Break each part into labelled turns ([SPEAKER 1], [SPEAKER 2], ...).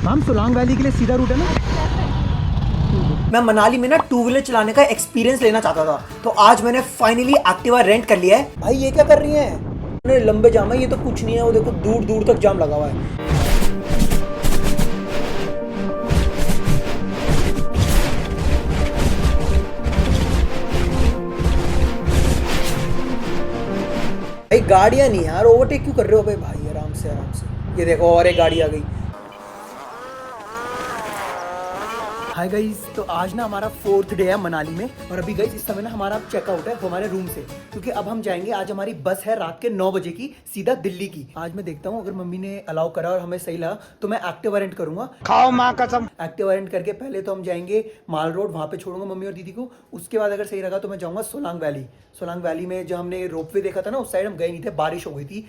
[SPEAKER 1] Ma'am Solang valley के लिए सीधा रूट है ना?
[SPEAKER 2] मैं मनाली में ना टू व्हीलर चलाने का एक्सपीरियंस लेना चाहता था, तो आज मैंने फाइनली एक्टिवा रेंट कर लिया है। भाई ये क्या कर रही हैं? लंबे जाम है, ये तो कुछ नहीं है, वो देखो दूर दूर तक जाम लगा हुआ है। भाई गाड़ियां नहीं यार, ओवरटेक क्यों कर रहे हो भाई आराम से आराम से। ये देखो और एक गाड़ी आ गई। हाय गाइस, तो आज ना हमारा 4th डे है मनाली में। और अभी गाइस इस समय ना हमारा चेकआउट है हमारे रूम से, क्योंकि अब हम जाएंगे। आज हमारी बस है रात के 9 बजे की, सीधा दिल्ली की। आज मैं देखता हूँ, अगर मम्मी ने अलाउ करा और हमें सही लगा तो मैं एक्टिवा रेंट करूंगा।
[SPEAKER 1] खाओ माँ कसम।
[SPEAKER 2] एक्टिवा रेंट करके पहले तो हम जाएंगे माल रोड, वहां पे छोड़ूंगा मम्मी और दीदी को। उसके बाद अगर सही लगा तो मैं जाऊंगा सोलांग वैली। सोलांग वैली में जो हमने रोपवे देखा था ना, उस साइड हम गए नहीं थे, बारिश हो गई थी।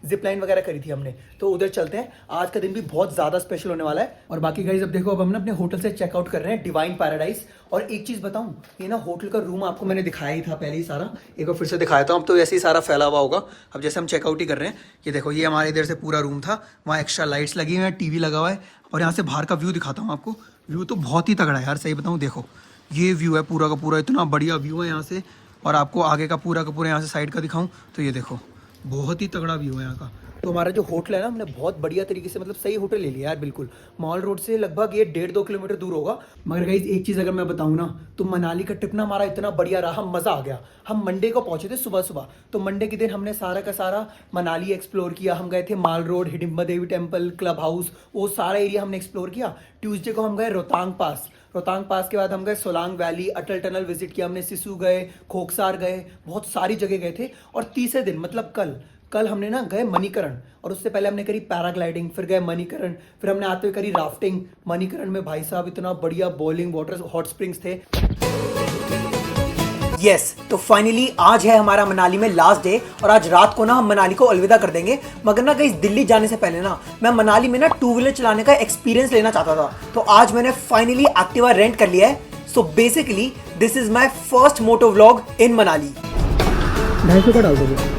[SPEAKER 2] जिप लाइन वगैरह करी थी हमने, तो उधर चलते हैं। आज का दिन भी बहुत ज्यादा स्पेशल होने वाला है। और बाकी गाइस अब देखो, अब हम ना अपने होटल से चेकआउट कर रहे हैं, डिवाइन पैराडाइज। और एक चीज बताऊं, ये ना होटल का रूम आपको मैंने दिखाया ही था पहले ही सारा, एक बार फिर से दिखाया था। अब तो ऐसे ही सारा फैला हुआ होगा। अब जैसे हम चेकआउट ही कर रहे हैं, ये देखो ये हमारे इधर से पूरा रूम था, वहाँ एक्स्ट्रा लाइट्स लगी हुई है, टीवी लगा हुआ है। और यहाँ से बाहर का व्यू दिखाता हूँ आपको। व्यू तो बहुत ही तगड़ा है यार, सही बताऊँ। देखो ये व्यू है पूरा का पूरा, इतना बढ़िया व्यू है यहाँ से। और आपको आगे का पूरा यहाँ से साइड का दिखाऊँ तो ये देखो बहुत ही तगड़ा व्यू है यहाँ का। तो हमारा जो होटल है ना, हमने बहुत बढ़िया तरीके से, मतलब सही होटल ले लिया यार, बिल्कुल मॉल रोड से लगभग ये 1.5-2 किलोमीटर दूर होगा। मगर गाइस एक चीज़ अगर मैं बताऊँ ना, तो मनाली का ट्रिप ना हमारा इतना बढ़िया रहा, मज़ा आ गया। हम मंडे को पहुंचे थे सुबह सुबह, तो मंडे के दिन हमने सारा का सारा मनाली एक्सप्लोर किया। हम गए थे माल रोड, हिडिंबा देवी टेम्पल, क्लब हाउस, वो सारा एरिया हमने एक्सप्लोर किया। ट्यूसडे को हम गए रोहतांग पास। रोहतांग पास के बाद हम गए सोलांग वैली, अटल टनल विजिट किया हमने, सिसु गए, खोकसार गए, बहुत सारी जगह गए थे। और तीसरे दिन मतलब कल हमने ना गए मणिकरण। और उससे पहले हमने करी पैराग्लाइडिंग, फिर गए मणिकरण, फिर हमने आते हुए करी राफ्टिंग। मणिकरण में भाई साहब इतना बढ़िया बॉइलिंग वाटर हॉट स्प्रिंग्स थे। यस, तो फाइनली आज है हमारा मनाली में लास्ट डे। और आज रात को ना हम मनाली को अलविदा कर देंगे। मगर ना गाइस दिल्ली जाने से पहले ना मैं मनाली में ना टू व्हीलर चलाने का एक्सपीरियंस लेना चाहता था, तो आज मैंने फाइनली एक्टिवा रेंट कर लिया है। So basically this is my first moto vlog इन मनाली।
[SPEAKER 1] 250 का डाल दोगे?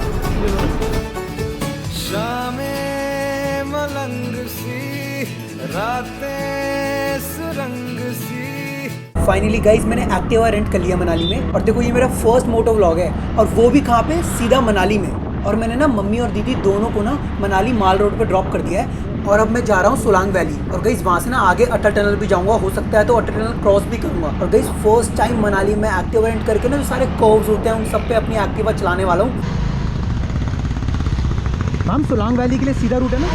[SPEAKER 2] फाइनली गाइज मैंने एक्टिवा रेंट कर लिया मनाली में। और देखो ये मेरा फर्स्ट मोटो व्लॉग है, और वो भी कहाँ पे, सीधा मनाली में। और मैंने ना मम्मी और दीदी दोनों को ना मनाली माल रोड पे ड्रॉप कर दिया है। और अब मैं जा रहा हूँ सोलांग वैली। और गाइज वहाँ से ना आगे अटल टनल भी जाऊँगा, हो सकता है तो अटल टनल क्रॉस भी करूँगा। और गाइज फर्स्ट टाइम मनाली में एक्टिवा रेंट करके ना जो सारे कर्व्स होते हैं उन सब पे अपनी एक्टिवा चलाने वाला हूँ।
[SPEAKER 1] मैम सोलांग वैली के लिए सीधा रूट है ना?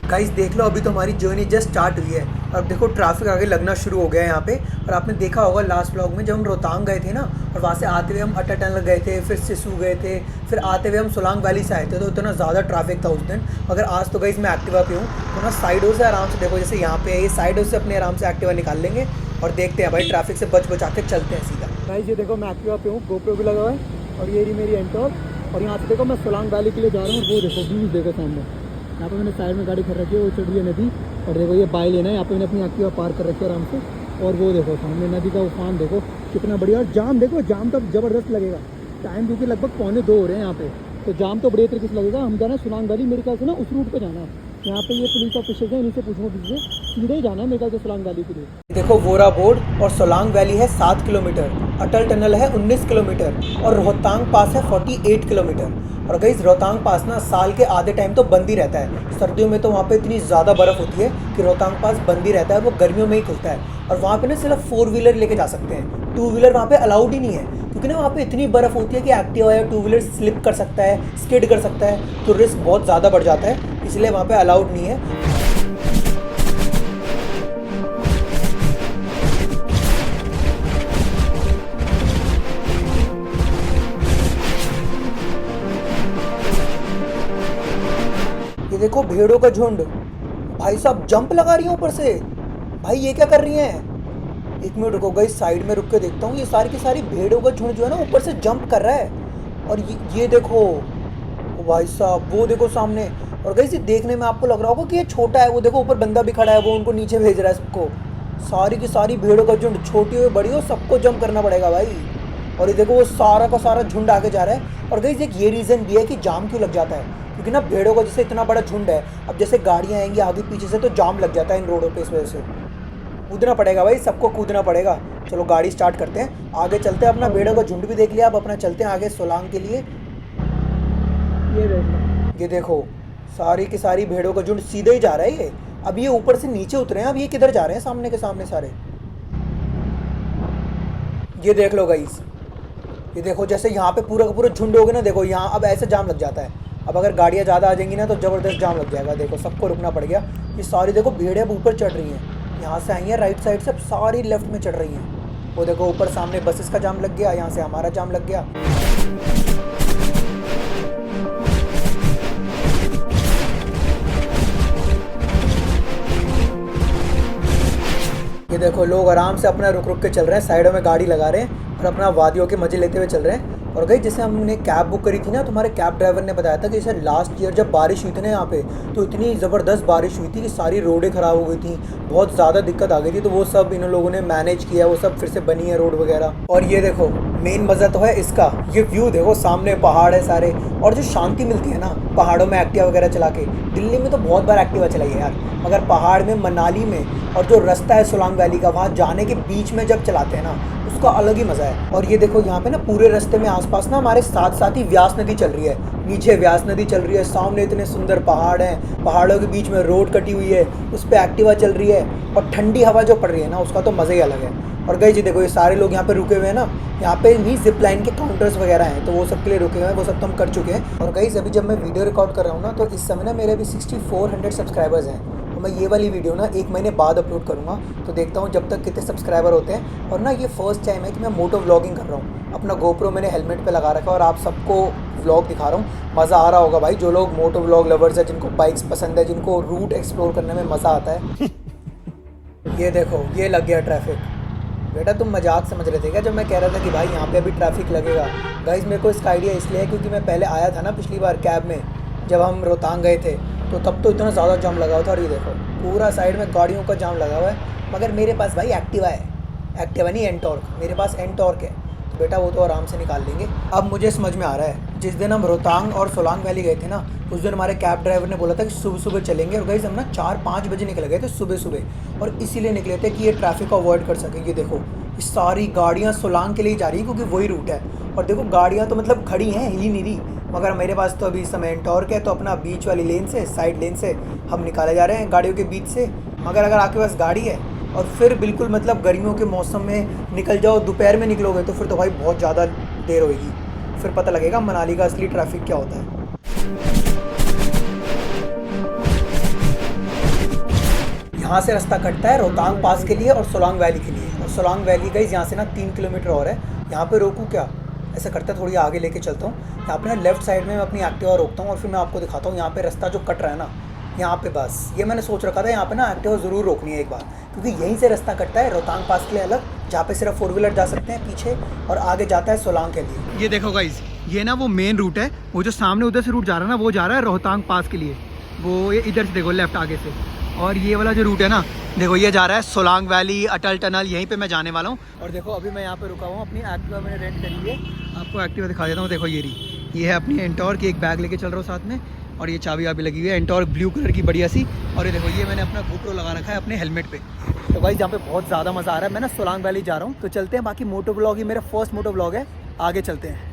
[SPEAKER 2] गाइस देख लो, अभी तो हमारी जर्नी जस्ट स्टार्ट हुई है। अब देखो ट्रैफिक आगे लगना शुरू हो गया है यहाँ पे। और आपने देखा होगा लास्ट व्लॉग में जब हम रोहतांग गए थे ना, और वहाँ से आते हुए हम अटल टनल गए थे, फिर सिसु गए थे, फिर आते हुए हम सोलांग वैली से आए थे, तो इतना ज़्यादा ट्रैफिक था उस दिन। मगर आज तो गाइस मैं एक्टिवा पे हूँ, तो ना साइडों से आराम से, देखो जैसे यहाँ पे ये साइडों से अपने आराम से एक्टिवा निकाल लेंगे। और देखते हैं भाई, ट्रैफिक से बचा के चलते हैं सीधा।
[SPEAKER 1] गाइस ये देखो मैं एक्टिवा पे हूँ, गोप्रो भी लगा हुआ है। और ये रही मेरी एंटॉर। और यहाँ से देखो मैं सोलांग वैली के लिए जा रहा हूँ। वो देखो व्यूज देखो सामने, यहाँ पे मैंने साइड में गाड़ी खड़ रखी है, वो चढ़ रही है नदी। और देखो ये बाई लेना है, यहाँ पे मैंने अपनी एक्टिवा पार्क कर रखी है आराम से। और वो देखो सामने नदी का उफान देखो कितना बढ़िया। और जाम देखो, जाम तो ज़बरदस्त लगेगा। टाइम क्योंकि लगभग 1:45 हो रहे हैं यहाँ पे, तो जाम तो बढ़िया तरीके से लगेगा। हम जाना सोलांग वैली, मेरे ख्याल से ना उस रूट पे जाना है। यहाँ पे ये पुलिस ऑफिसर्स हैं, इन्हीं से पूछूंगा, पीछे सीधे ही जाना है मेरे ख्याल से सोलांग वैली के लिए।
[SPEAKER 2] देखो वोरा बोर्ड और सोलांग वैली है 7 किलोमीटर, अटल टनल है 19 किलोमीटर, और रोहतांग पास है 48 किलोमीटर। और गाइस रोहतांग पास ना साल के आधे टाइम तो बंद ही रहता है। सर्दियों में तो वहाँ पे इतनी ज़्यादा बर्फ़ होती है कि रोहतांग पास बंद ही रहता है, वो गर्मियों में ही खुलता है। और वहाँ पे ना सिर्फ 4 व्हीलर लेके जा सकते हैं, 2 व्हीलर वहाँ पे अलाउड ही नहीं है, क्योंकि ना वहाँ पे इतनी बर्फ़ होती है कि एक्टिवा या 2 व्हीलर स्लिप कर सकता है, स्किड कर सकता है, तो रिस्क बहुत ज़्यादा बढ़ जाता है, इसलिए वहाँ पे अलाउड नहीं है। ये देखो भेड़ों का झुंड, भाई साहब जंप लगा रही है ऊपर से। भाई ये क्या कर रही हैं? एक मिनट रुको गाइस, साइड में रुक के देखता हूँ। ये सारी की सारी भेड़ों का झुंड जो है ना ऊपर से जंप कर रहा है। और ये देखो भाई साहब, वो देखो सामने। और गाइस ये देखने में आपको लग रहा होगा कि ये छोटा है, वो देखो ऊपर बंदा भी खड़ा है, वो उनको नीचे भेज रहा है सबको। सारी की सारी भेड़ों का झुंड, छोटी हो बड़ी हो, सबको जंप करना पड़ेगा भाई। और ये देखो वो सारा का सारा झुंड आगे जा रहा है। और गाइस एक ये रीज़न भी है कि जाम क्यों लग जाता है, क्योंकि ना भेड़ों का जैसे इतना बड़ा झुंड है, अब जैसे गाड़ियाँ आएंगी आगे पीछे से तो जाम लग जाता है इन रोडों पे। इस वजह से कूदना पड़ेगा भाई, सबको कूदना पड़ेगा। चलो गाड़ी स्टार्ट करते हैं, आगे चलते हैं। अपना भेड़ों का झुंड भी देख लिया, अब अपना चलते हैं आगे सोलांग के लिए। ये देखो सारी की सारी भेड़ों का झुंड सीधे ही जा रहा है ये। अब ये ऊपर से नीचे उतरे हैं, अब ये किधर जा रहे हैं? सामने के सामने सारे। ये देख लो गाइस, ये देखो जैसे यहाँ पे पूरा का पूरा झुंड हो गया ना, देखो यहाँ अब ऐसे जाम लग जाता है। अब अगर गाड़ियाँ ज़्यादा आ जाएंगी ना तो ज़बरदस्त जाम लग जाएगा। देखो सबको रुकना पड़ गया। ये सारी देखो भेड़ें अब ऊपर चढ़ रही हैं, यहाँ से आई हैं राइट साइड से, सारी लेफ्ट में चढ़ रही हैं। वो देखो ऊपर सामने बसेस का जाम लग गया, यहाँ से हमारा जाम लग गया। ये देखो लोग आराम से अपना रुक रुक के चल रहे हैं, साइडों में गाड़ी लगा रहे हैं और अपना वादियों के मजे लेते हुए चल रहे हैं। और गई जैसे हमने कैब बुक करी थी ना, तुम्हारे कैब ड्राइवर ने बताया था कि जैसे लास्ट ईयर जब बारिश हुई थी ना यहाँ पे, तो इतनी ज़बरदस्त बारिश हुई थी कि सारी रोडें ख़राब हो गई थी, बहुत ज़्यादा दिक्कत आ गई थी। तो वो सब इन लोगों ने मैनेज किया, वो सब फिर से बनी है रोड वगैरह। और ये देखो मेन मज़ा तो है इसका, ये व्यू देखो, सामने पहाड़ है सारे, और जो शांति मिलती है ना पहाड़ों में एक्टिवा वगैरह चला के। दिल्ली में तो बहुत बार एक्टिवा चलाई है यार, मगर पहाड़ में, मनाली में, और जो रास्ता है सोलांग वैली का, वहाँ जाने के बीच में जब चलाते हैं ना, उसका अलग ही मज़ा है। और ये देखो यहाँ पे ना पूरे रास्ते में आसपास ना हमारे साथ साथ ही व्यास नदी चल रही है, नीचे व्यास नदी चल रही है, सामने इतने सुंदर पहाड़ हैं, पहाड़ों के बीच में रोड कटी हुई है, उस पर एक्टिवा चल रही है, और ठंडी हवा जो पड़ रही है ना, उसका तो मज़ा ही अलग है। और गई जी देखो ये सारे लोग यहाँ पे रुके हुए हैं ना, यहाँ पे भी जिप लाइन के काउंटर्स वगैरह हैं, तो वो सब के लिए रुके हुए हैं, वो सब तो हम कर चुके हैं। और गई अभी जब मैं वीडियो रिकॉर्ड कर रहा हूँ ना, तो इस समय ना मेरे अभी 6400 सब्सक्राइबर्स हैं। तो मैं ये वाली वीडियो ना 1 महीने बाद अपलोड करूँगा, तो देखता हूँ जब तक कितने सब्सक्राइबर होते हैं। और ना ये फर्स्ट टाइम है कि मैं मोटो व्लॉगिंग कर रहा हूँ, अपना गोप्रो मैंने हेलमेट पे लगा रखा है और आप सबको व्लॉग दिखा रहा हूँ। मज़ा आ रहा होगा भाई, जो लोग मोटो व्लॉग लवर्स है, जिनको बाइक्स पसंद है, जिनको रूट एक्सप्लोर करने में मज़ा आता है। ये देखो ये लग गया ट्रैफिक। बेटा तुम मजाक समझ रहे थे क्या जब मैं कह रहा था कि भाई यहाँ पे अभी ट्रैफिक लगेगा? गाइस मेरे को इसका आइडिया इसलिए है क्योंकि मैं पहले आया था ना पिछली बार कैब में, जब हम रोहतांग गए थे, तो तब तो इतना ज़्यादा जाम लगा हुआ था। और ये देखो पूरा साइड में गाड़ियों का जाम लगा हुआ है, मगर मेरे पास भाई एक्टिवा है, एक्टिवा नहीं एंटॉर्क, मेरे पास एंटॉर्क है, तो बेटा वो तो आराम से निकाल लेंगे। अब मुझे समझ में आ रहा है, जिस दिन हम रोहतांग और सोलांग वैली गए थे ना, उस दिन हमारे कैब ड्राइवर ने बोला था कि सुबह सुबह चलेंगे। और गाइस हम ना 4-5 बजे निकल गए थे सुबह सुबह, और इसीलिए निकले थे कि ये ट्रैफिक को अवॉइड कर सकें। ये देखो ये सारी गाड़ियाँ सोलांग के लिए जा रही है क्योंकि वही रूट है। और देखो गाड़ियाँ तो मतलब खड़ी हैं, हिली नहीं रही, मगर मेरे पास तो अभी इस समय एंटॉर्क है, तो अपना बीच वाली लेन से, साइड लेन से हम निकाले जा रहे हैं गाड़ियों के बीच से। मगर अगर आपके पास गाड़ी है और फिर बिल्कुल मतलब गर्मियों के मौसम में निकल जाओ, दोपहर में निकलोगे, तो फिर तो भाई बहुत ज़्यादा देर होगी, फिर पता लगेगा मनाली का असली ट्रैफिक क्या होता है। यहाँ से रास्ता कटता है रोहतांग पास के लिए और सोलांग वैली के लिए। और सोलांग वैली गई यहाँ से ना 3 किलोमीटर और है। यहाँ पे रोकूँ क्या? ऐसा करता है थोड़ी आगे लेके चलता हूँ। यहाँ पे ना लेफ्ट साइड में मैं अपनी एक्टिवा रोकता हूँ और फिर मैं आपको दिखाता हूँ यहाँ पे रास्ता जो कट रहा है ना, यहाँ पे बस ये मैंने सोच रखा था यहाँ पे ना एक्टिवा ज़रूर रोकनी है एक बार, क्योंकि यहीं से रास्ता कटता है रोहतांग पास के लिए अलग, जहाँ पे सिर्फ 4 व्हीलर जा सकते हैं पीछे, और आगे जाता है सोलांग के लिए। ये देखो गाइस, ये ना वो मेन रूट है, वो जो सामने उधर से रूट जा रहा है ना, वो जा रहा है रोहतांग पास के लिए, वो ये इधर से देखो लेफ्ट आगे से। और ये वाला जो रूट है ना, देखो ये जा रहा है सोलांग वैली, अटल टनल, यहीं पे मैं जाने वाला हूँ। और देखो अभी मैं यहाँ पे रुका हुआ, अपनी एक्टिवा मैंने रेंट करी है, आपको एक्टिवा दिखा देता हूँ। देखो ये है अपनी एंटॉर्क, एक बैग लेके चल रहा हूँ साथ में, और ये चाबी वाबी लगी हुई है, एंटॉर्क ब्लू कलर की बढ़िया सी। और ये देखो ये मैंने अपना गोप्रो लगा रखा है अपने हेलमेट पे। तो भाई जहाँ पे बहुत ज़्यादा मज़ा आ रहा है, मैं ना सोलांग वैली जा रहा हूँ, तो चलते हैं। बाकी मोटो व्लॉग ही मेरा फर्स्ट मोटो व्लॉग है, आगे चलते हैं।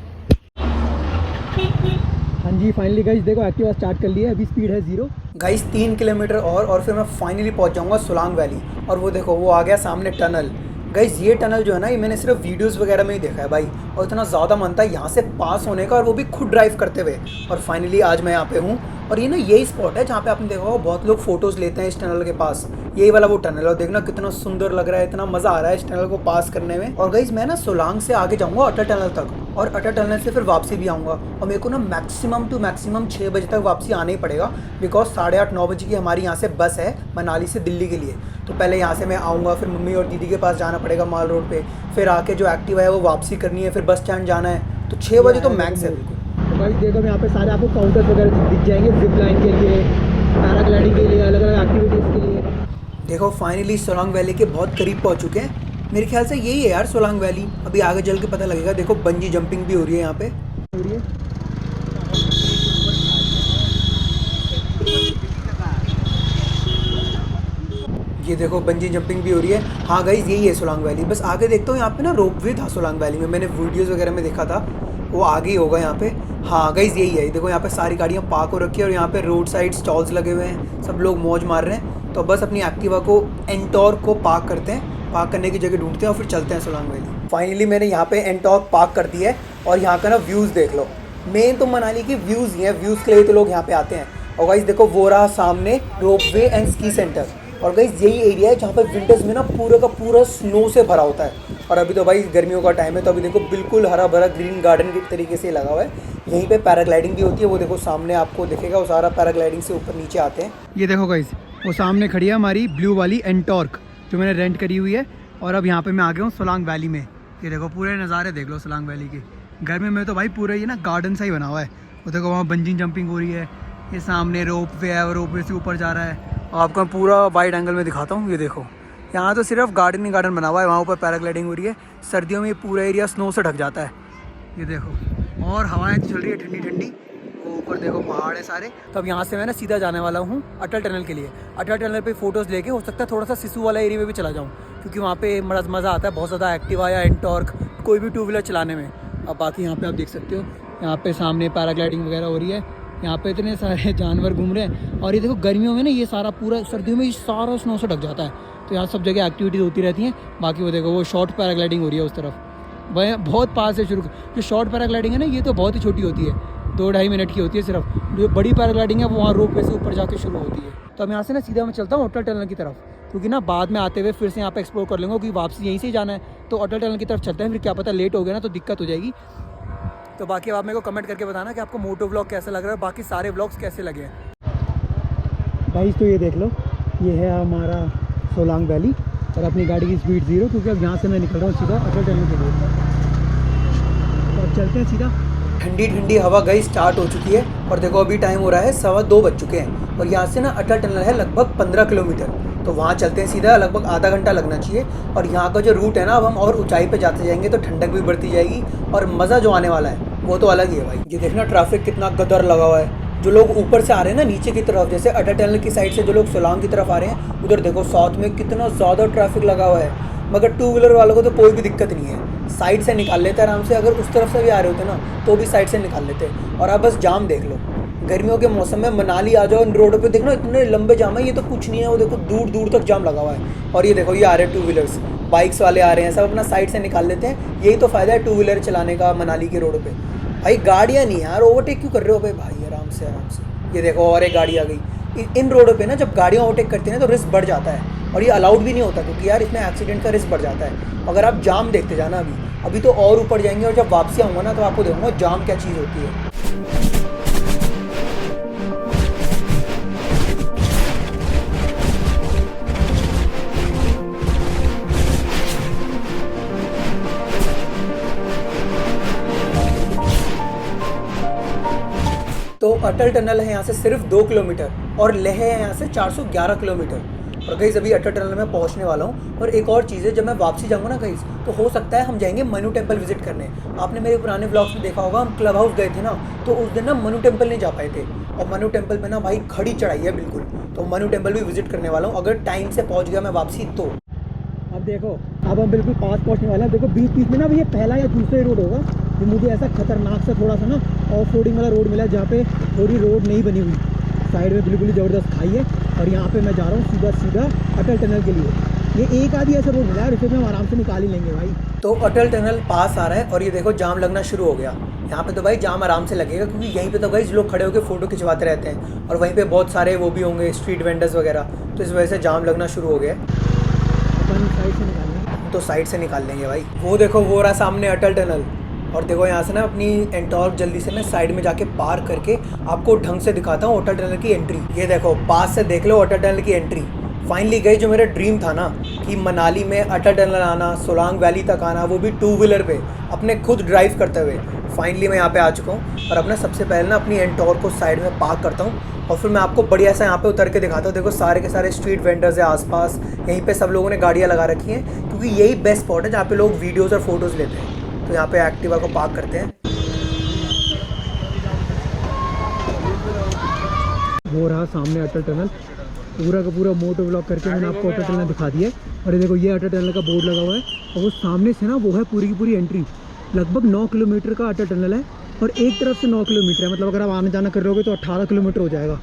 [SPEAKER 2] हाँ जी फाइनली गाइस देखो एक्टिवा स्टार्ट कर लिया है, अभी स्पीड है 0। गाइस 3 किलोमीटर और फिर मैं फाइनली पहुंच जाऊंगा सोलांग वैली। और वो देखो वो आ गया सामने टनल। गाइस ये टनल जो है ना, ये मैंने सिर्फ वीडियोस वगैरह में ही देखा है भाई, और इतना ज़्यादा मन था यहाँ से पास होने का, और वो भी खुद ड्राइव करते हुए। और फाइनली आज मैं यहाँ पे हूँ, और ये ना यही स्पॉट है जहाँ पे आपने देखा होगा बहुत लोग फोटोज़ लेते हैं इस टनल के पास। यही वाला वो टनल है और देखना कितना सुंदर लग रहा है, इतना मज़ा आ रहा है इस टनल को पास करने में। और गाइस मैं ना सोलांग से आगे जाऊँगा अटल टनल तक और अटल टनल से फिर वापसी भी आऊँगा और मेरे को ना मैक्सिमम टू मैक्सिमम 6 बजे तक वापसी आना ही पड़ेगा बिकॉज 8:30-9 बजे की हमारी यहाँ से बस है मनाली से दिल्ली के लिए। तो पहले यहाँ से मैं आऊँगा, फिर मम्मी और दीदी के पास जाना पड़ेगा माल रोड पे, फिर आके जो एक्टिवा है वो वापसी करनी है, फिर बस स्टैंड जाना है। तो 6 बजे तो मैक्स है बिल्कुल।
[SPEAKER 1] तो भाई देखो यहाँ पे सारे आपको काउंटर्स वगैरह दिख जाएंगे जिप लाइन के लिए, पैराग्लाइडिंग के लिए, अलग अलग एक्टिविटीज़ के लिए।
[SPEAKER 2] देखो फाइनली सोलांग वैली के बहुत करीब पहुँच चुके हैं। मेरे ख्याल से यही है यार सोलांग वैली। अभी आगे चल के पता लगेगा। देखो बंजी जंपिंग भी हो रही है यहाँ पे।
[SPEAKER 1] हो रही है।
[SPEAKER 2] ये देखो बंजी जंपिंग भी हो रही है। हाँ गाइज यही है सोलांग वैली। बस आगे देखता हूँ यहाँ पे ना रोपवे था सोलांग वैली में, मैंने वीडियोज़ वगैरह में देखा था, वो आगे ही होगा यहाँ पे। हाँ गाइज यही है। देखो यहाँ पे सारी गाड़ियाँ पार्क हो रखी है और यहाँ पे रोड साइड स्टॉल्स लगे हुए हैं, सब लोग मौज मार रहे हैं। तो बस अपनी एक्टिवा को एंटॉर्क को पार्क करते हैं, पार्क करने की जगह ढूंढते हैं और फिर चलते हैं सोलांग वैली। फाइनली मैंने यहाँ पे एंटॉर्क पार्क कर दिया है और यहाँ का ना व्यूज़ देख लो। मेन तो मनाली की व्यूज़ ही हैं, व्यूज़ के लिए तो लोग यहाँ पे आते हैं। और गाइज देखो वो रहा सामने रोपवे एंड स्की सेंटर। और गाइज यही एरिया है जहाँ पर विंटर्स में ना पूरा का पूरा स्नो से भरा होता है। और अभी तो भाई गर्मियों का टाइम है, तो अभी देखो बिल्कुल हरा भरा ग्रीन गार्डन के तरीके से लगा हुआ है। यहीं पे पैराग्लाइडिंग भी होती है, वो देखो सामने आपको दिखेगा, वो सारा पैराग्लाइडिंग से ऊपर नीचे आते हैं।
[SPEAKER 1] ये देखो गाइस वो सामने खड़ी है हमारी ब्लू वाली एंटॉर्क जो मैंने रेंट करी हुई है। और अब यहाँ पे मैं आ गया हूँ सोलांग वैली में। ये देखो पूरे नज़ारे देख लो सोलांग वैली के। गर्मी में तो भाई पूरा ये ना गार्डन सा ही बना हुआ है। वो देखो वहाँ बंजिंग जंपिंग हो रही है, ये सामने रोप वे है और रोप वे से ऊपर जा रहा है। और आपको मैं पूरा वाइड एंगल में दिखाता हूँ। ये देखो यहाँ तो सिर्फ गार्डन ही गार्डन बना हुआ है, वहाँ ऊपर पैराग्लाइडिंग हो रही है। सर्दियों में ये पूरा एरिया स्नो से ढक जाता है। ये देखो और हवाएं चल रही है ठंडी ठंडी। ऊपर देखो पहाड़ है सारे। तो अब यहाँ से मैं ना सीधा जाने वाला हूँ अटल टनल के लिए। अटल टनल पे फ़ोटोज़ लेके हो सकता है थोड़ा सा सिसु वाला एरिया में भी चला जाऊँ, क्योंकि वहाँ पे मज़ा आता है बहुत ज़्यादा एक्टिवा या एंटॉर्क कोई भी टू व्हीलर चलाने में। अब बाकी यहाँ पे आप देख सकते हो, यहाँ पे सामने पैराग्लाइडिंग वगैरह हो रही है। यहाँ पे इतने सारे जानवर घूम रहे हैं। और ये देखो गर्मियों में ना ये सारा पूरा, सर्दियों में ये सारा स्नो से ढक जाता है, तो यहाँ सब जगह एक्टिविटीज़ होती रहती हैं। बाकी वो देखो वो शॉर्ट पैराग्लाइडिंग हो रही है उस तरफ, वह बहुत पास से शुरू। जो शॉर्ट पैराग्लाइडिंग है ना ये तो बहुत ही छोटी होती है, 2-2.5 मिनट की होती है सिर्फ। जो बड़ी पैराग्लाइडिंग है वो वहाँ रोप वे से ऊपर जाके शुरू होती है। तो अब यहाँ से ना सीधा मैं चलता हूँ अटल टनल की तरफ, क्योंकि ना बाद में आते हुए फिर से यहाँ पे एक्सप्लोर कर लेंगे, क्योंकि वापसी यहीं से ही जाना है। तो अटल टनल की तरफ चलते हैं, फिर क्या पता लेट हो गया ना तो दिक्कत हो जाएगी। तो बाकी आप मेरे को कमेंट करके बताना कि आपको मोटो व्लॉग कैसा लग रहा है, बाकी सारे व्लॉग्स कैसे लगे हैं। भाई तो ये देख लो, ये है हमारा सोलांग वैली और अपनी गाड़ी की स्पीड 0, क्योंकि अब यहाँ से मैं निकल रहा हूँ सीधा अटल टनल के लिए। तो अब चलते हैं सीधा।
[SPEAKER 2] ठंडी ठंडी हवा गई स्टार्ट हो चुकी है और देखो अभी टाइम हो रहा है 2:15 बज चुके हैं। और यहाँ से ना अटल टनल है लगभग 15 किलोमीटर। तो वहाँ चलते हैं सीधा, लगभग आधा घंटा लगना चाहिए। और यहाँ का जो रूट है ना, अब हम और ऊंचाई पे जाते जाएंगे तो ठंडक भी बढ़ती जाएगी और मज़ा जो आने वाला है वो तो अलग ही है भाई। ये देखना ट्रैफिक कितना गदर लगा हुआ है। जो लोग ऊपर से आ रहे हैं ना नीचे की तरफ, जैसे अटल टनल की साइड से जो लोग सोलांग की तरफ आ रहे हैं, उधर देखो साउथ में कितना ज़्यादा ट्रैफिक लगा हुआ है। मगर टू व्हीलर वालों को तो कोई भी दिक्कत नहीं है, साइड से निकाल लेते हैं आराम से। अगर उस तरफ से भी आ रहे होते ना तो भी साइड से निकाल लेते। और आप बस जाम देख लो, गर्मियों के मौसम में मनाली आ जाओ, इन रोडों पे देखना इतने लंबे जाम है। ये तो कुछ नहीं है, वो देखो दूर दूर तक जाम लगा हुआ है। और ये देखो ये आ रहे हैं टू व्हीलर्स, बाइक्स वाले आ रहे हैं, सब अपना साइड से निकाल लेते हैं। यही तो फ़ायदा है टू व्हीलर चलाने का मनाली के रोडों पर। भाई गाड़ियाँ नहीं यार, ओवरटेक क्यों कर रहे हो भाई, आराम से आराम से। ये देखो और एक गाड़ी आ गई। इन रोडों पे ना जब गाड़ियाँ ओवरटेक करती हैं तो रिस्क बढ़ जाता है, और ये अलाउड भी नहीं होता, क्योंकि यार इसमें एक्सीडेंट का रिस्क बढ़ जाता है। अगर आप जाम देखते जाना अभी तो और ऊपर जाएंगे, और जब वापसी आऊँगा ना तो आपको देखूँगा जाम क्या चीज़ होती है। तो अटल टनल है यहाँ से सिर्फ 2 किलोमीटर और लेह है यहाँ से 411 किलोमीटर। और गाइस अभी अटल टनल में पहुँचने वाला हूँ। और एक और चीज़ है, जब मैं वापसी जाऊँगा ना गाइस, तो हो सकता है हम जाएंगे मनु टेम्पल विजिट करने। आपने मेरे पुराने ब्लॉग्स में देखा होगा, हम क्लब हाउस गए थे ना, तो उस दिन ना मनु टेम्पल नहीं जा पाए थे। और मनु टेम्पल पे ना भाई खड़ी चढ़ाई है बिल्कुल, तो मनु टेम्पल भी विजिट करने वाला हूँ अगर टाइम से पहुँच गया मैं वापसी तो।
[SPEAKER 1] अब देखो अब हम बिल्कुल पास पहुँचने वाले हैं। देखो बीच बीच में ना ये पहला या दूसरा रोड होगा जो मुझे ऐसा खतरनाक सा थोड़ा सा ना ऑफ रोडिंग वाला रोड मिला है, जहाँ पे थोड़ी रोड नहीं बनी हुई, साइड में बिल्कुल ही ज़बरदस्त खाई है। और यहाँ पे मैं जा रहा हूँ सीधा सीधा अटल टनल के लिए। ये एक आधी ऐसा रोड मिला है, इसे हम आराम से निकाल ही लेंगे भाई।
[SPEAKER 2] तो अटल टनल पास आ रहा है और ये देखो जाम लगना शुरू हो गया। यहाँ पे तो भाई जाम आराम से लगेगा, क्योंकि यहीं पे तो भाई लोग खड़े होकर फ़ोटो खिंचवाते रहते हैं और वहीं पे बहुत सारे वो भी होंगे स्ट्रीट वेंडर्स वगैरह, तो इस वजह से जाम लगना शुरू हो गया है।
[SPEAKER 1] अपन साइड से निकालना,
[SPEAKER 2] तो साइड से निकाल लेंगे भाई। वो देखो वो रहा सामने अटल टनल। और देखो यहाँ से ना अपनी एंटॉर्क जल्दी से मैं साइड में जाके पार करके आपको ढंग से दिखाता हूँ अटल टनल की एंट्री। ये देखो पास से देख लो अटल टनल की एंट्री। फाइनली गई जो मेरा ड्रीम था ना कि मनाली में अटल टनल आना, सोलांग वैली तक आना, वो भी 2 व्हीलर पे अपने खुद ड्राइव करते हुए। फाइनली मैं यहाँ पे आ चुका हूँ और अपना सबसे पहले ना अपनी एंटॉर्क को साइड में पार्क करता हूँ और फिर मैं आपको बढ़िया सा यहाँ पे उतर के दिखाता हूँ। देखो सारे के सारे स्ट्रीट वेंडर्स है आसपास, यहीं पे सब लोगों ने गाड़ियाँ लगा रखी हैं, क्योंकि यही बेस्ट स्पॉट है जहाँ पे लोग वीडियोज़ और फोटोज़ लेते हैं। तो यहाँ पे एक्टिवा को पार्क करते हैं।
[SPEAKER 1] वो रहा सामने अटल टनल। पूरा का पूरा मोटो ब्लॉक करके मैंने आपको अटल टनल दिखा दिया है। और ये देखो ये अटल टनल का बोर्ड लगा हुआ है और वो सामने से ना वो है पूरी की पूरी एंट्री। लगभग 9 किलोमीटर का अटल टनल है और एक तरफ से 9 किलोमीटर है, मतलब अगर आप आने जाना कर रहे होगे तो 18 किलोमीटर हो जाएगा।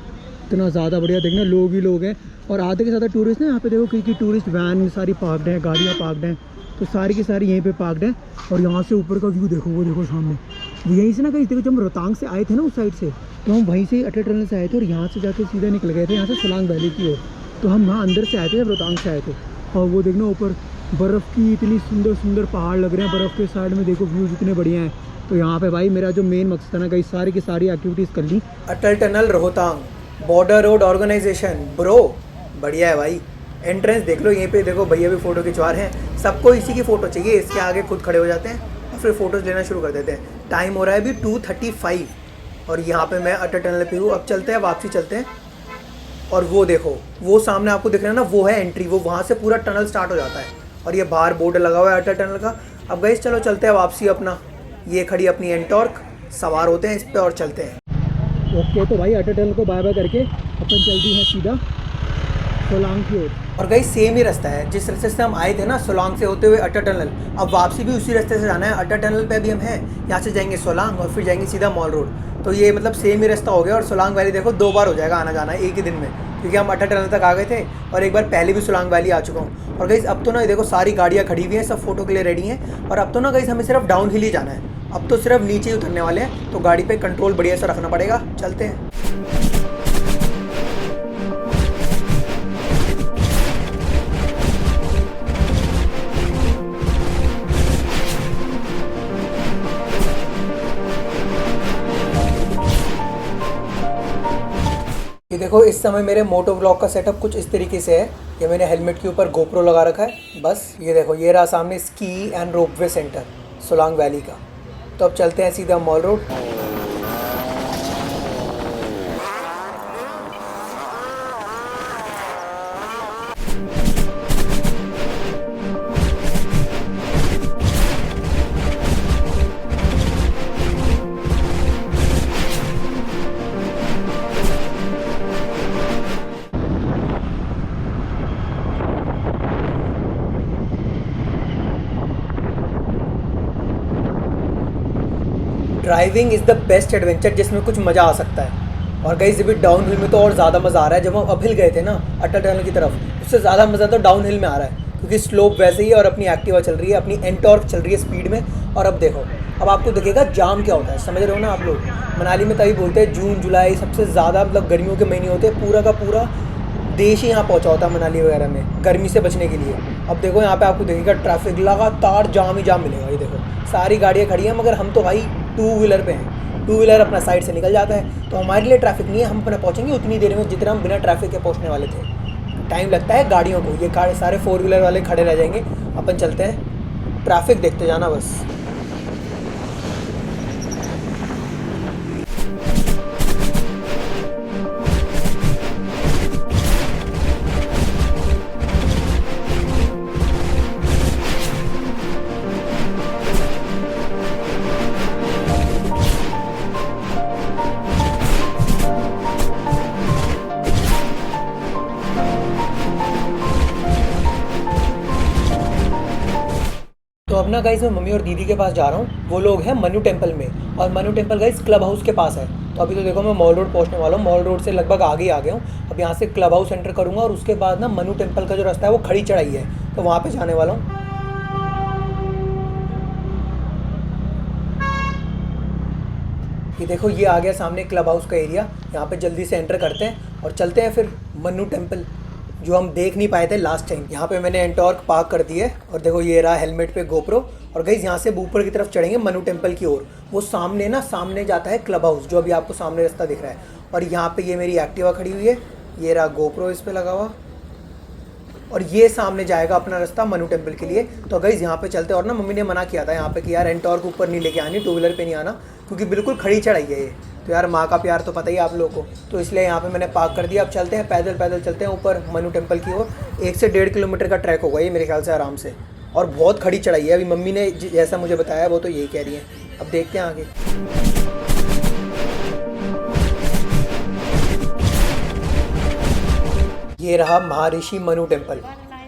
[SPEAKER 1] इतना ज़्यादा बढ़िया, देखना लोग ही लोग हैं और आधे के ज़्यादा टूरिस्ट हैं यहाँ पे। देखो क्योंकि टूरिस्ट वैन सारी पार्कड हैं, गाड़ियाँ पार्कड हैं, तो सारी की सारी यहीं पे पार्कड हैं। और यहाँ से ऊपर का व्यू देखो, वो देखो सामने, वो यहीं से ना कहीं देखो जब हम रोहतांग से आए थे ना उस साइड से, तो हम वहीं से अटल टनल से आए थे और यहाँ से जाके सीधा निकल गए थे यहाँ से सोलांग वैली की ओर। तो हम वहाँ अंदर से आए थे जब रोहतांग से आए थे। और वो देखना ऊपर बर्फ़ की इतनी सुंदर सुंदर पहाड़ लग रहे हैं, बर्फ़ के साइड में देखो व्यूज़ इतने बढ़िया हैं। तो यहाँ पे भाई मेरा जो मेन मकसद था ना, कहीं सारी की सारी एक्टिविटीज़ कर ली।
[SPEAKER 2] Atal tunnel Rohtang border road organisation BRO, बढ़िया है भाई। एंट्रेंस देख लो, यहीं पे देखो भैया भी फ़ोटो खिंचवा रहे हैं। सबको इसी की फ़ोटो चाहिए, इसके आगे खुद खड़े हो जाते हैं और फिर फ़ोटोज़ लेना शुरू कर देते हैं। टाइम हो रहा है अभी 2:35 और यहाँ पे मैं अटल टनल पे हूँ। अब चलते हैं, वापसी चलते हैं। और वो देखो वो सामने आपको दिख रहा है ना, वो है एंट्री, वो वहाँ से पूरा टनल स्टार्ट हो जाता है और ये बाहर बोर्ड लगा हुआ है अटल टनल का। अब गाइस चलो चलते हैं वापसी अपना। ये खड़ी अपनी एंटॉर्क, सवार होते हैं इस पर और चलते हैं।
[SPEAKER 1] ओके तो भाई अटल टनल को बाय बाय करके अपन चलती हैं सीधा सोलांग की ओर।
[SPEAKER 2] और गाइस सेम ही रास्ता है जिस रास्ते से हम आए थे ना, सोलांग से होते हुए अटल टनल। अब वापसी भी उसी रास्ते से जाना है। अटल टनल पे भी हम हैं, यहाँ से जाएंगे सोलांग और फिर जाएंगे सीधा मॉल रोड। तो ये मतलब सेम ही रास्ता हो गया। और सोलांग वैली देखो 2 बार हो जाएगा आना जाना एक ही दिन में, क्योंकि हम अटल टनल तक आ गए थे और एक बार पहले भी सोलांग वैली आ चुका हूँ। और गाइस अब तो ना देखो सारी गाड़ियाँ खड़ी हुई हैं, सब फोटो के लिए रेडी हैं। और अब तो ना गाइस हमें सिर्फ डाउन हिल ही जाना है, अब तो सिर्फ नीचे ही उतरने वाले हैं। तो गाड़ी पे कंट्रोल बढ़िया से रखना पड़ेगा। चलते हैं। ये देखो इस समय मेरे मोटो ब्लॉग का सेटअप कुछ इस तरीके से है। ये मैंने हेलमेट के ऊपर गोप्रो लगा रखा है बस। ये देखो ये रहा सामने ski and ropeway centre Solang valley का। तो अब चलते हैं सीधा mall road. Driving is the best adventure जिसमें कुछ मज़ा आ सकता है। और गाइस अभी डाउन हिल में तो और ज़्यादा मज़ा आ रहा है। जब हम अपहिल गए थे ना अटल टनल की तरफ, उससे ज़्यादा मज़ा तो डाउन हिल में आ रहा है, क्योंकि स्लोप वैसे ही है और अपनी एक्टिवा चल रही है, अपनी एंटॉर्क चल रही है स्पीड में। और अब देखो अब आपको दिखेगा जाम क्या होता है, समझ रहे हो ना आप लोग। मनाली में तभी बोलते हैं जून जुलाई सबसे ज़्यादा मतलब गर्मियों के महीने होते हैं। पूरा का पूरा देश ही यहाँ पहुँचा होता है मनाली वगैरह में गर्मी से बचने के लिए। अब देखो यहाँ पे आपको दिखेगा ट्रैफिक, लगातार जाम ही जाम मिलेगा। ये देखो सारी गाड़ियाँ खड़ी हैं, मगर हम तो भाई 2 व्हीलर पे हैं। 2 व्हीलर अपना साइड से निकल जाता है, तो हमारे लिए ट्रैफिक नहीं है। हम अपना पहुँचेंगे उतनी देर में जितना हम बिना ट्रैफिक के पहुँचने वाले थे। टाइम लगता है गाड़ियों को, ये सारे 4 व्हीलर वाले खड़े रह जाएंगे। अपन चलते हैं, ट्रैफिक देखते जाना बस। तो अब ना गाइस मैं मम्मी और दीदी के पास जा रहा हूँ। वो लोग हैं मनु टेम्पल में, और Manu temple guys club house के पास है। तो अभी तो देखो मैं मॉल रोड पहुँचने वाला हूँ, मॉल रोड से लगभग आगे ही आ गया हूँ। अब यहाँ से क्लब हाउस एंटर करूँगा और उसके बाद ना मनु टेम्पल का जो रास्ता है वो खड़ी चढ़ाई है, तो वहाँ पे जाने वाला हूँ। ये देखो ये आ गया सामने क्लब हाउस का एरिया। यहाँ पे जल्दी से एंटर करते हैं और चलते हैं फिर मन्नू टेम्पल, जो हम देख नहीं पाए थे लास्ट टाइम। यहाँ पे मैंने एंटॉर्क पार्क कर दी है और देखो ये रहा हेलमेट पे गोप्रो। और गाइस यहाँ से ऊपर की तरफ चढ़ेंगे मन्नू टेम्पल की ओर। वो सामने ना, सामने जाता है क्लब हाउस, जो अभी आपको सामने रास्ता दिख रहा है। और यहाँ पे ये मेरी एक्टिवा खड़ी हुई है, ये रहा गोप्रो इस पे लगा हुआ, और ये सामने जाएगा अपना रास्ता मन्नू टेम्पल के लिए। तो गाइस यहाँ पे चलते। और ना मम्मी ने मना किया था यहाँ पे कि यार एंटॉर्क ऊपर नहीं लेके आनी, 2 व्हीलर पे नहीं आना, क्योंकि बिल्कुल खड़ी चढ़ाई है ये। तो यार माँ का प्यार तो पता ही है आप लोगों को, तो इसलिए यहाँ पे मैंने पार्क कर दिया। अब चलते हैं पैदल पैदल चलते हैं ऊपर मन्नू टेम्पल की ओर। 1 से 1.5 किलोमीटर का ट्रैक होगा ये मेरे ख्याल से आराम से, और बहुत खड़ी चढ़ाई है। अभी मम्मी ने जैसा मुझे बताया वो तो यही कह रही है। अब देखते हैं आगे। ये रहा महर्षि मनु टेम्पल।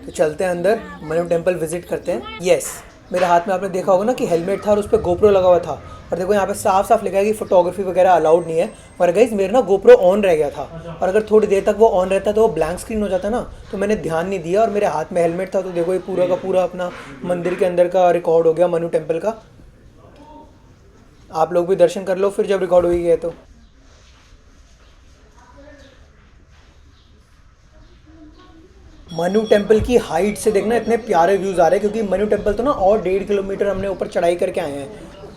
[SPEAKER 2] तो चलते हैं अंदर, मनु टेम्पल विजिट करते हैं। यस, मेरे हाथ में आपने देखा होगा ना कि हेलमेट था और उस पर गोप्रो लगा हुआ था। और देखो यहाँ पे साफ साफ लिखा है कि फोटोग्राफी वगैरह अलाउड नहीं है। और गाइस मेरा ना गोप्रो ऑन रह गया था, और अगर थोड़ी देर तक वो ऑन रहता तो वो ब्लैंक स्क्रीन हो जाता ना, तो मैंने ध्यान नहीं दिया और मेरे हाथ में हेलमेट था। तो देखो ये पूरा का पूरा अपना मंदिर के अंदर का रिकॉर्ड हो गया मनु टेम्पल का। आप लोग भी दर्शन कर लो फिर जब रिकॉर्ड हो ही गया तो। मनु टेम्पल की हाइट से देखना इतने प्यारे व्यूज़ आ रहे हैं, क्योंकि मनु टेम्पल तो ना और 1.5 किलोमीटर हमने ऊपर चढ़ाई करके आए हैं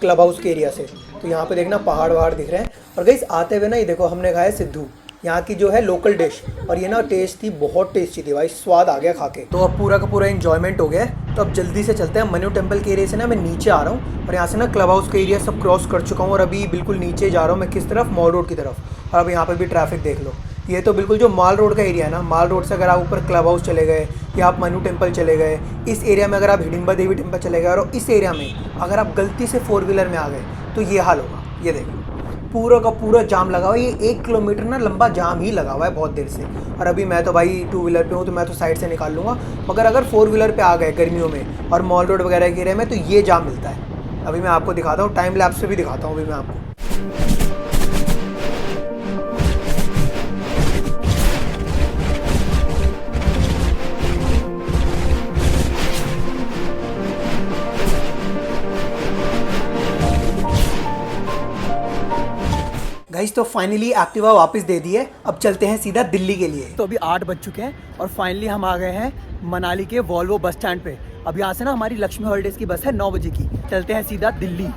[SPEAKER 2] क्लब हाउस के एरिया से। तो यहाँ पे देखना पहाड़ वहाड़ दिख रहे हैं। और गाइस आते हुए ना ये देखो हमने खाया सिद्धू, यहाँ की जो है लोकल डिश, और ये ना टेस्ट थी, बहुत टेस्टी थी भाई, स्वाद आ गया खा के। तो अब पूरा का पूरा एंजॉयमेंट हो गया है। तो अब जल्दी से चलते हैं मनु टेम्पल के एरिया से ना। मैं नीचे आ रहा हूँ और यहाँ से ना क्लब हाउस का एरिया सब क्रॉस कर चुका हूँ, और अभी बिल्कुल नीचे जा रहा हूँ मैं। किस तरफ? मॉल रोड की तरफ। और अब यहाँ पर भी ट्रैफिक देख लो। ये तो बिल्कुल जो माल रोड का एरिया है ना, माल रोड से अगर आप ऊपर क्लब हाउस चले गए या आप मनु टेम्पल चले गए, इस एरिया में अगर आप हिडिंबा देवी टेम्पल चले गए, और इस एरिया में अगर आप गलती से 4 व्हीलर में आ गए तो ये हाल होगा। ये देखो पूरा का पूरा जाम लगा हुआ है। ये 1 किलोमीटर ना लंबा जाम ही लगा हुआ है बहुत देर से। और अभी मैं तो भाई 2 व्हीलर पे हूँ, तो मैं तो साइड से निकाल लूँगा, मगर अगर 4 व्हीलर पे आ गए गर्मियों में और मॉल रोड वगैरह के एरिया में, तो ये जाम मिलता है। अभी मैं आपको दिखाता हूँ, टाइम लैप्स पे भी दिखाता हूँ अभी मैं आपको। गाइस तो फाइनली एक्टिवा वापस दे दी है। अब चलते हैं सीधा दिल्ली के लिए। तो अभी 8 बज चुके हैं और फाइनली हम आ गए हैं मनाली के वॉल्वो बस स्टैंड पे। अब यहाँ से ना हमारी लक्ष्मी हॉलीडेज की बस है 9 बजे की। चलते हैं सीधा दिल्ली।